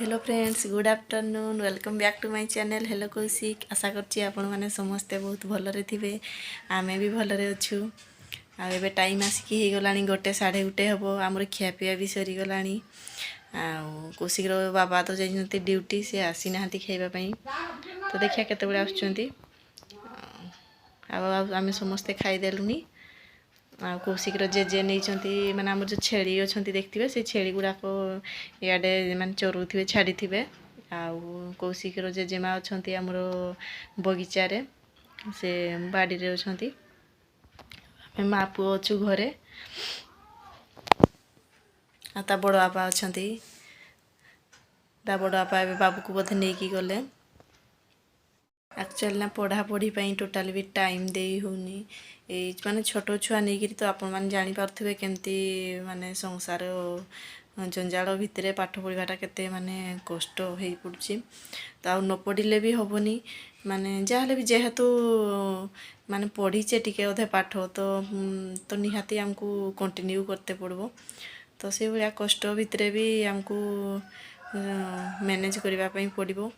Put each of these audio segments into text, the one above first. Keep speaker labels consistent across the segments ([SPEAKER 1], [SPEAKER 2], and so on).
[SPEAKER 1] Hello friends, good afternoon. Welcome back to my channel hello Kaushik. आशा करछि आपण माने समस्ते बहुत भलरे थिबे। आमे भी भलरे अछु। आ एबे टाइम आसिकी हे गलानी 1:30 हबो। हमर खियापिया भी सरी गलानी। आ कौशिक रो बाबा तो जाइनती ड्यूटी से आसी नाहंती खाइबा पई। तो देखिया केते बेले आछुंती। आ आमे समस्ते खाइ देलुनी। आ कौशिक जेजे नहीं माने आम जो छेली अच्छा देखिए से छेली गुड़ाक इे माने चरुवे छाड़ी थे। आउ कौशिक जेजेमा अच्छा आमर बगीचारे से बाड़ी रे अच्छा माँ पुओ अच्छु घरे। आ बड़ बापा अच्छा बड़ बापा बाबू को बोधे नहीं कि गले। एक्चुअली ना पढ़ापढ़ी टोटाल भी टाइम दे होनी माने छोट छुआ नहीं तो आपण मैंने जानीपे केमती माने संसार जंजाल भितर पाठ पढ़ाटा केते माने कष्ट हो पड़ी। तो आ न पढ़ले भी हेनी माने जहाँ भी जेहेतु माने पढ़ीचे टिके अधे पाठ तो निहाती आमको कंटिन्यू करते पड़ो। तो से भाया कष्ट भितर भी आमको मैनेज करने पड़ो।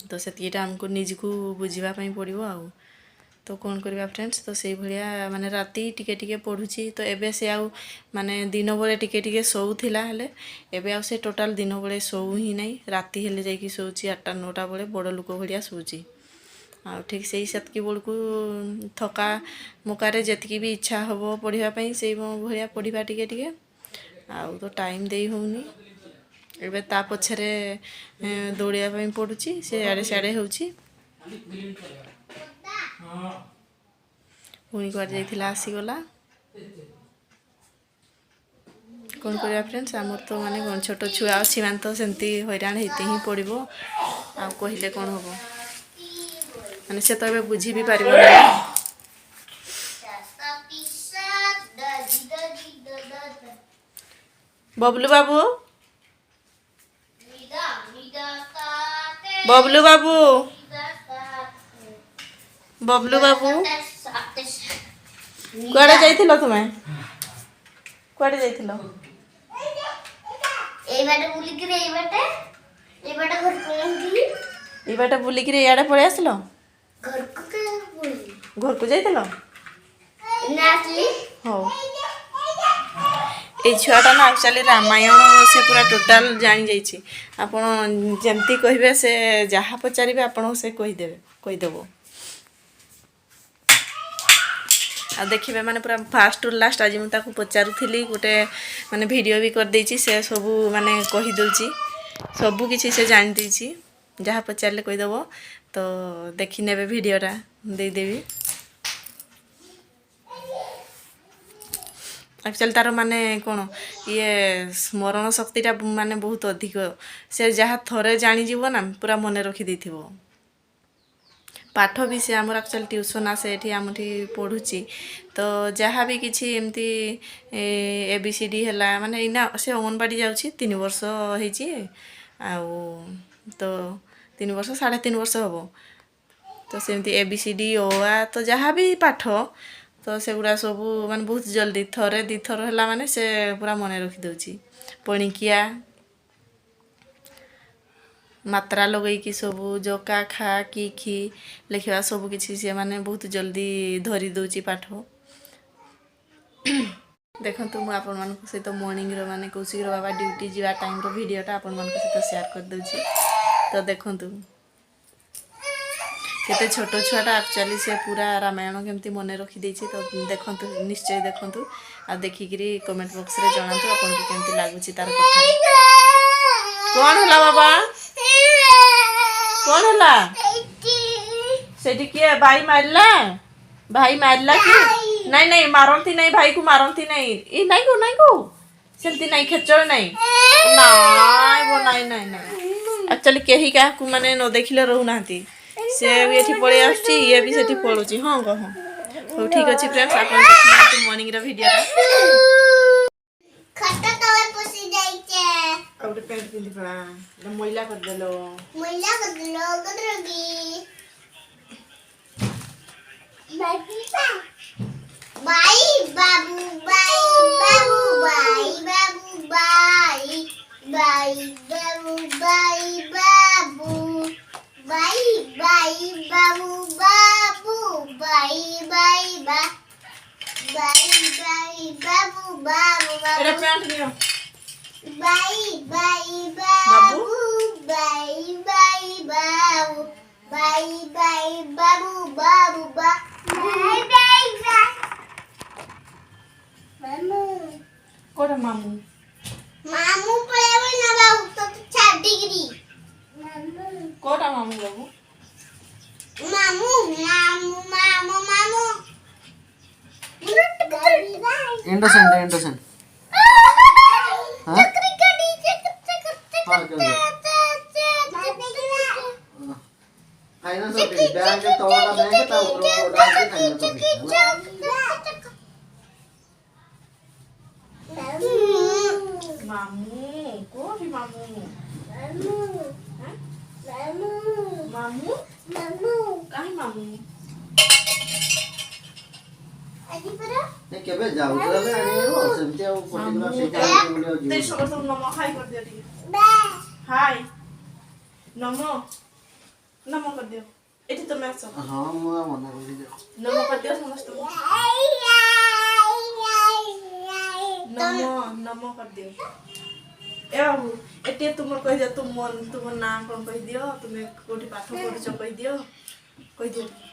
[SPEAKER 1] तो से आमको निजको बुझापी पड़ो। आ तो कौन करवा फ्रेंड्स, तो से भाया माने राति टिके टिके पढ़ुची। तो एबे से आउ माने दिन बेले टिके टिके शोला हेले एबे आउ से टोटाल दिन बेले शो ही नहीं। राति हेले जाइकी शोची 8-9टा बेले बड़ लोक भाया शोची। आ ठीक से ही सेतकी बेलू थका मुकारे जेतकी भी इच्छा हम पढ़ापी से भाया पढ़ा टिके टिके आउ तो टाइम दे होनी। एबे ता पछरे दौड़िया पड़ुची से आड़े साड़े होची। पुणी कुआड जाइथिला आसीगला। कौन करवा फ्रेंड्स, आमर तो माने कौन छोट छुआ अच्छी मान तो सेमती हैरान होते ही पड़ो। आ कहले कौन हम माने से तो एबे बुझी भी पारिबो ना। बबलू बाबू, बबलू बाबू, बबलू बाबू कुआडे जाइथिलो तुमे? कुआडे जाइथिलो?
[SPEAKER 2] ए बाटे बुली के ए बाटे घर को आंधी
[SPEAKER 1] ए बाटे बुली के याडे पळे आसलो।
[SPEAKER 2] घर को के बुली
[SPEAKER 1] घर को जाइथिलो
[SPEAKER 2] नाचली
[SPEAKER 1] हो। ए छुआटा ना एक्चुअली रामायण से पूरा टोटाल जानी जाइछि। आपण जेमती कहिबे से जहा पचारिबे आपण से कहिदेबो। आ देखिए माने पूरा फास्ट टू लास्ट आज मुझे पचारूली गोटे माने वीडियो भी कर देछि। से सबू माने कहि दउछि सबू किछि से जानि देछि। जहाँ पचारले कहिदेबो। तो देखि नेबे वीडियोटा दे देबी। एक्चुअली तार माने कौन ये स्मरण शक्तिटा माने बहुत अधिक। से जहाँ थरे जानी जीवो ना पूरा मन रखी देथिबो। पाठ भी से आमर एक्चुअली ट्यूशन आसे एठी आमठी पढ़ुची। तो जहाँ भी किछि एमती ABCD हैला माने इना से अंगनवाड़ी जाउची 3 वर्ष हेची। आउ तो 3 वर्ष 3.5 वर्ष हबो। तो सेमती ABCD ओ आ तो जहाँ भी पाठ तो सेगुड़ा सब माने बहुत जल्दी थरे दी थर हैला माने से पूरा मन रखी दउची। पणिकिया मात्रा लगई कि सबू जका खा कि खी लिखा सब किसी से माने बहुत जल्दी धरी दउची पाठ। देखंतु मु आपन मान सहित मॉर्निंग रो माने कौशिक रो बाबा ड्यूटी जीवा टाइम रो वीडियोटा आपन मान सहित शेयर कर दउची। तो देखंतु केते छोट छुआटा एक्चुअली से पूरा रामायण केमती मन रखी देछि। तो देखंतु निश्चय देखंतु आ देखिकरी कमेंट बॉक्स रे जणांतु आपन को केमती लागुची तार कथा। कौन होला बाबा? कौन होला? सेठी किए भाई मारला? भाई मारला कि नहीं? नहीं मारंती नहीं, भाई को मारंती नहीं। ई नहीं को सेमती नहीं खेचड़ नहीं नाय वो नहीं एक्चुअली केही का को माने न देखिले रहू नांती। से एठी पळे आछी ये भी सेठी पळुची। हां गो हां तो ठीक अछि फ्रेंड्स, आपन देखि मॉर्निंग रो वीडियोटा।
[SPEAKER 2] खट्टा तवे पसी जाइचे
[SPEAKER 1] अब पेंट पिंदिबा ल मैला कर देलो
[SPEAKER 2] गदरगी बाई बाबू बाई बाबू बाई बाबू bye Bye babu, bye babu, bye bye babu babu, bye bye bye, bye bye babu babu
[SPEAKER 1] एटा
[SPEAKER 2] babu,
[SPEAKER 1] pant neo
[SPEAKER 2] bye bye babu, bye bye babu, bye bye babu babu bye bye bye. Mamu,
[SPEAKER 1] कोटा मामू
[SPEAKER 2] mamu playboy na babu to 4 degree. Mamu.
[SPEAKER 1] कोटा मामू बाबू
[SPEAKER 2] Mamu, mamu, mamu, mamu.
[SPEAKER 3] इंडोसेंट इंडोसेंट हाँ? Final Sophie bank के तोड़ा bank के ता ऊपर डाल के फाइनल सॉफी
[SPEAKER 1] मामू कोटी मामू मामू काहे मामू
[SPEAKER 3] नहीं केबे जाऊ तो बे आनी हो सेमती आ पर्टिकुलर से जाऊ के वीडियो
[SPEAKER 1] ते
[SPEAKER 3] जी
[SPEAKER 1] समस्त नमो हाय कर दियो ठीक हाय नमो नमो कर दियो एठी तो मैं सब
[SPEAKER 3] हां मु मना कर दियो
[SPEAKER 1] नमो कर दियो समस्त नमो नमो कर दियो ए बाबू एटे तुम कह दियो तुम नाम कोन कह दियो तुमे कोठी पाठ पढुछ कह दियो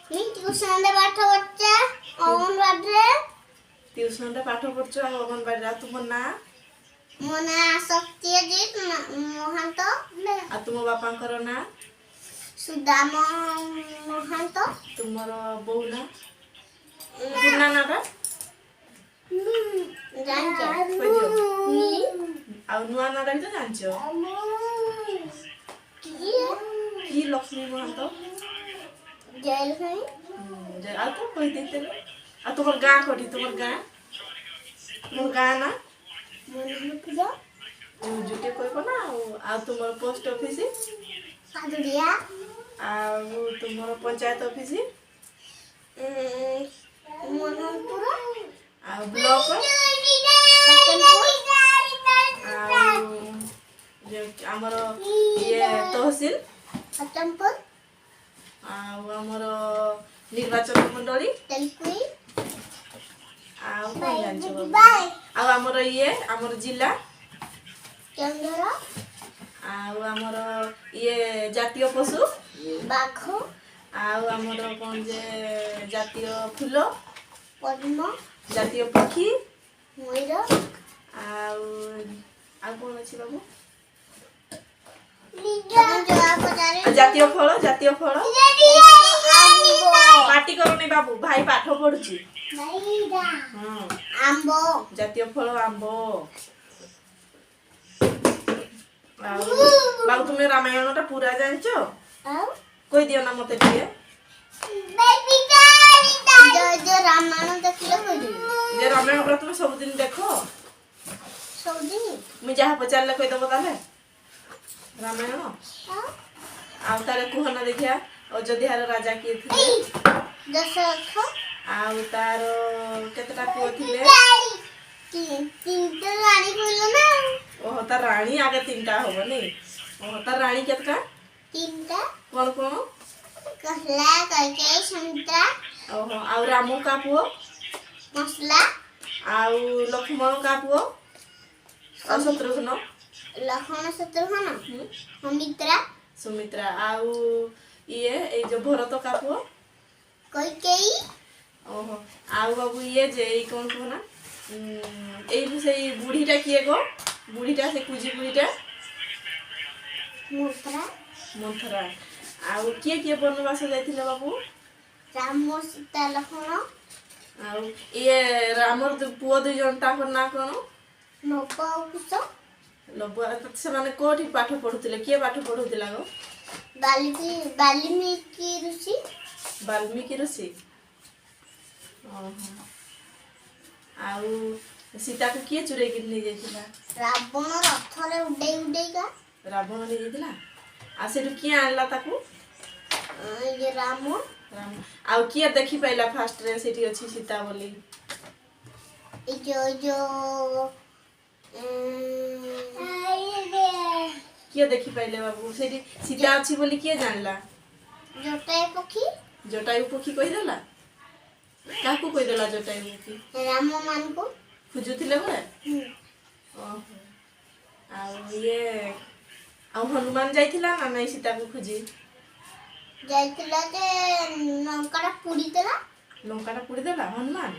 [SPEAKER 2] ट्यूशन रे पाठ पढ़छे अंगनवाड़ी रे
[SPEAKER 1] ट्यूशन रे पाठ पढुछ अंगनवाड़ी तुम ना
[SPEAKER 2] मो ना सत्यजीत महंत
[SPEAKER 1] आ तुम बापांकर ना
[SPEAKER 2] सुदाम महंत
[SPEAKER 1] तुमर बहू ना पुना ना का
[SPEAKER 2] जानचे
[SPEAKER 1] कह दियो आ नुआ ना भी तो जानछो की लक्ष्मी महंत
[SPEAKER 2] जेल है
[SPEAKER 1] आ तो कह देते आ तुमर गां कोठी तुमर गां ना
[SPEAKER 2] मन पूजा
[SPEAKER 1] जुटे कोई को ना आ तुमर पोस्ट ऑफिस
[SPEAKER 2] सादुरिया
[SPEAKER 1] आ तुमर पंचायत ऑफिस
[SPEAKER 2] मनपुर
[SPEAKER 1] आ ब्लॉक आमर ये तहसील
[SPEAKER 2] अतमपुर
[SPEAKER 1] आमर निर्वाचन मंडली
[SPEAKER 2] तेलकुई
[SPEAKER 1] आमर ये आमर जिला
[SPEAKER 2] केंद्र
[SPEAKER 1] आमर ये जातीय पशु
[SPEAKER 2] बाघ
[SPEAKER 1] आमर कौन जे जातीय फूल
[SPEAKER 2] पद्म
[SPEAKER 1] जातीय पक्षी
[SPEAKER 2] मयूर
[SPEAKER 1] कौन अच्छी बाबू
[SPEAKER 2] जातीय
[SPEAKER 1] जातीय फल पार्टी करनी बाबू भाई पाठ पढ़ुची
[SPEAKER 2] आंब
[SPEAKER 1] जातीय फल आंब बाबू तुम्हें रामायण टा पूरा जानछ कोई दियो ना मते टिके
[SPEAKER 2] जो रामायण देखिले कोई
[SPEAKER 1] जे रामायण पूरा तुम सब दिन देखो
[SPEAKER 2] सौदी
[SPEAKER 1] मुझे जहाँ पचारले कोई दबो ताले रामायण आ तारे कुहना देखिया अयोध्यार राजा किए थिले
[SPEAKER 2] दशरथ
[SPEAKER 1] आउ तार केतटा पुओ थिले
[SPEAKER 2] तीनटा रानी बोलो ना
[SPEAKER 1] ओह तार रानी आगे तीनटा होबो नै ओह तार रानी केतटा
[SPEAKER 2] तीनटा
[SPEAKER 1] कोन कोन
[SPEAKER 2] कहला कैकेयी संतरा
[SPEAKER 1] ओह आउ रामू का पुओ
[SPEAKER 2] मसला
[SPEAKER 1] आउ लक्ष्मण का पुओ शत्रुघ्न
[SPEAKER 2] लक्ष्मण शत्रुघ्न सुमित्रा
[SPEAKER 1] सुमित्रा आउ ये ए जो भरत का पुओ
[SPEAKER 2] कैकेयी
[SPEAKER 1] ओहो आउ बाबू ये जे कौन को ना से बुढ़ीटा किए गो बुढ़ीटा से कुजी बुढ़ीटा
[SPEAKER 2] मुद्रा
[SPEAKER 1] मंथरा आउ किए बनवास जाइथिले बाबू
[SPEAKER 2] राम सीता लक्ष्मण
[SPEAKER 1] आउ ये रामर पुओ दुई जनटा को ना कोन
[SPEAKER 2] नव कुश
[SPEAKER 1] लबु से माने कोठी पाठ पढुतिले किए पाठ पढुतिला गो
[SPEAKER 2] वाल्मीकि ऋषि
[SPEAKER 1] वाल्मीकि ऋषि ओहो आउ सीता को किए चुरे कि नहीं जाइथिला
[SPEAKER 2] रावण रथ रे उडेगा
[SPEAKER 1] रावण नहीं जाइथिला आ सेठु किए आनला ताकू
[SPEAKER 2] ये राम
[SPEAKER 1] राम आउ किए देखि पाइला फास्ट रे सेठी अछि सीता बोली
[SPEAKER 2] जो
[SPEAKER 1] किए देखि पाइले बाबू सेठी सीता अछि बोली किए जानला
[SPEAKER 2] जटायु पक्षी
[SPEAKER 1] जटायु पक्षी कहि देला काकू कहि देला जटायु पक्षी
[SPEAKER 2] राम मान को
[SPEAKER 1] खुजुथिले बळे ओहो आ ये आ हनुमान जाइथिला ना नहीं सीता को खुजी
[SPEAKER 2] जाइतिला जे लंकाटा पुड़ी देला
[SPEAKER 1] लंकाटा पुड़ी देला हनुमान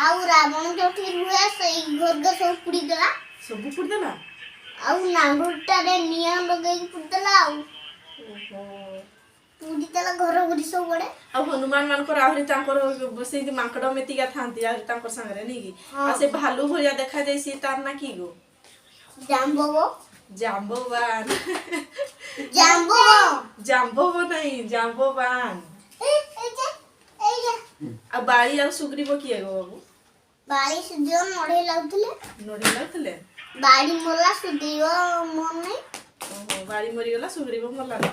[SPEAKER 2] आउ रावण जोठी रुहे सही घर सब पुड़ी देला
[SPEAKER 1] सब पुड़ी देला
[SPEAKER 2] आउ नांगुरटा रे निया लगे पुड़ी देला आउ
[SPEAKER 1] ओहो
[SPEAKER 2] पुड़ी देला घर गुडी सब बड़े
[SPEAKER 1] आ हनुमान मानकर आहुरी तांकर बसे मांकड़ मेतिका थांती आहुरी तांकर संगरे नहीं की आ से भालू भलिया देखा जायसी तार ना की गो
[SPEAKER 2] जाम्बो
[SPEAKER 1] जाम्बोबान
[SPEAKER 2] जाम्बो
[SPEAKER 1] जाम्बोबो नहीं जाम्बोबान
[SPEAKER 2] ए जा
[SPEAKER 1] आ बाड़ी आ सुग्रीव किए गो बाबू
[SPEAKER 2] बाड़ी से जो नड़े लाउतले
[SPEAKER 1] नड़ी लागतले
[SPEAKER 2] बाड़ी मोला सुदियो मन नहीं
[SPEAKER 1] ओहो बाड़ी मरी गला सुग्रीव मरला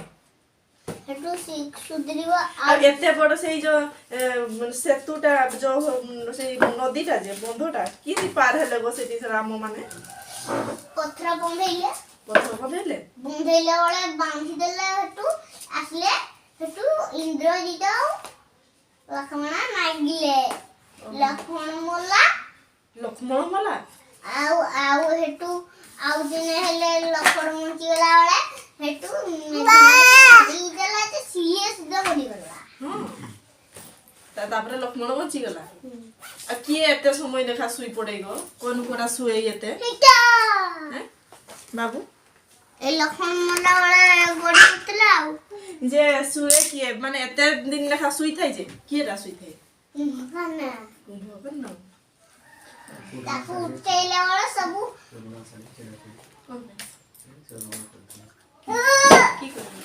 [SPEAKER 2] हेटू सुदरियो
[SPEAKER 1] आ एते बड़ सेई जो सेतुटा जो सेई नदीटा जे बंधटा किति पार हेले गो सेति राम माने
[SPEAKER 2] पत्थर बंधैले
[SPEAKER 1] पत्थर बंधैले
[SPEAKER 2] वाले बांधी देले हेटू आसले हेटू इंद्रजित लक्ष्मण मागिले
[SPEAKER 1] लक्ष्मण मला
[SPEAKER 2] आउ हेटू आउ दिने हेले लक्ष्मण मुंची गला वाले हेटू नी देला जे सीए सुद्धा बडी गला
[SPEAKER 1] हां तापरे लक्ष्मण बची गला आ किए एते समय देखा सुई पड़े गो कोन कोरा सुए एते हैं बाबू
[SPEAKER 2] ए लक्ष्मण मला वाले गोडी उतला आउ
[SPEAKER 1] जे सुए किए माने एते दिन देखा सुई थाई जे किएरा सुई थाई
[SPEAKER 2] भगवान
[SPEAKER 1] भगवान
[SPEAKER 2] ताकू उठेले वाला सबु
[SPEAKER 1] की करबे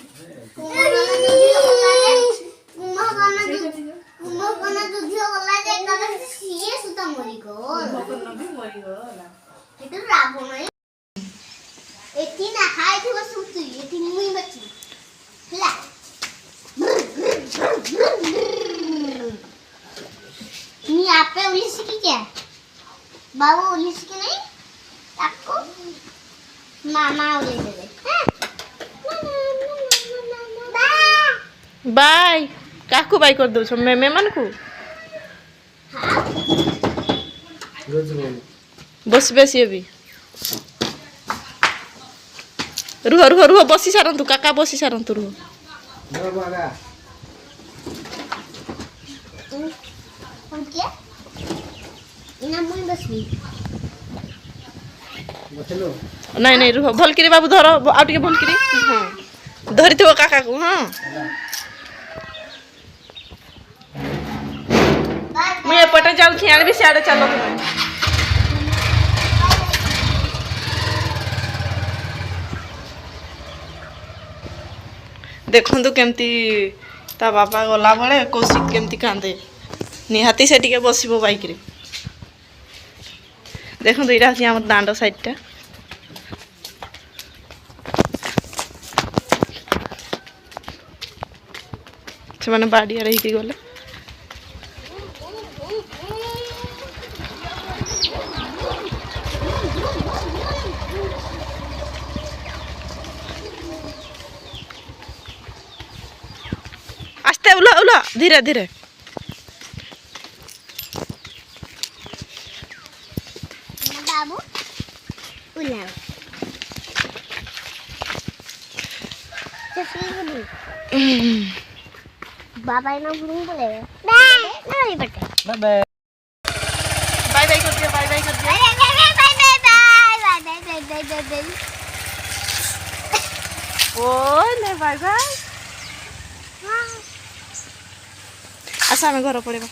[SPEAKER 2] कुंभकर्ण जुद्ध गला जे कला सीए सुता मरी गो
[SPEAKER 1] भगवान भी मरी गला
[SPEAKER 2] एतो रावण एती ना खाय थी बस उठी एती मुई बची ला नी आपे उलिस की क्या बाबू उलिस की नहीं ताको मामा उलिस दे
[SPEAKER 1] बाय काकू बाय कर दो छ मे मन को बस बस ये भी रुह रुह रुह बसी सारंतु काका बसी सारंतु रुह
[SPEAKER 2] ओके इना मुई बसबी
[SPEAKER 1] नहीं नहीं रुह भल किरी बाबू धर आ टिके भल किरी हां धरि थो काका को हां मैं एपटे जाऊ छियाल भी सियाड़े चलो तुम देखंतु केमती ता बापा गला बळे कौशिक केमती कांदे निहाती से टिके बसिबो बाइक रे देखंतु इरा छी हमर दांडो साइडटा से माने बाड़ी रही की गले आस्ते उला उला धीरे धीरे
[SPEAKER 2] बाबू उला बाबा इना भूल बोलेगा नहीं बेटे
[SPEAKER 1] बाय बाय बाय बाय कर दिया बाय बाय कर दिया
[SPEAKER 2] बाय
[SPEAKER 1] ओले बाय बाय आसा में घर पड़ेगा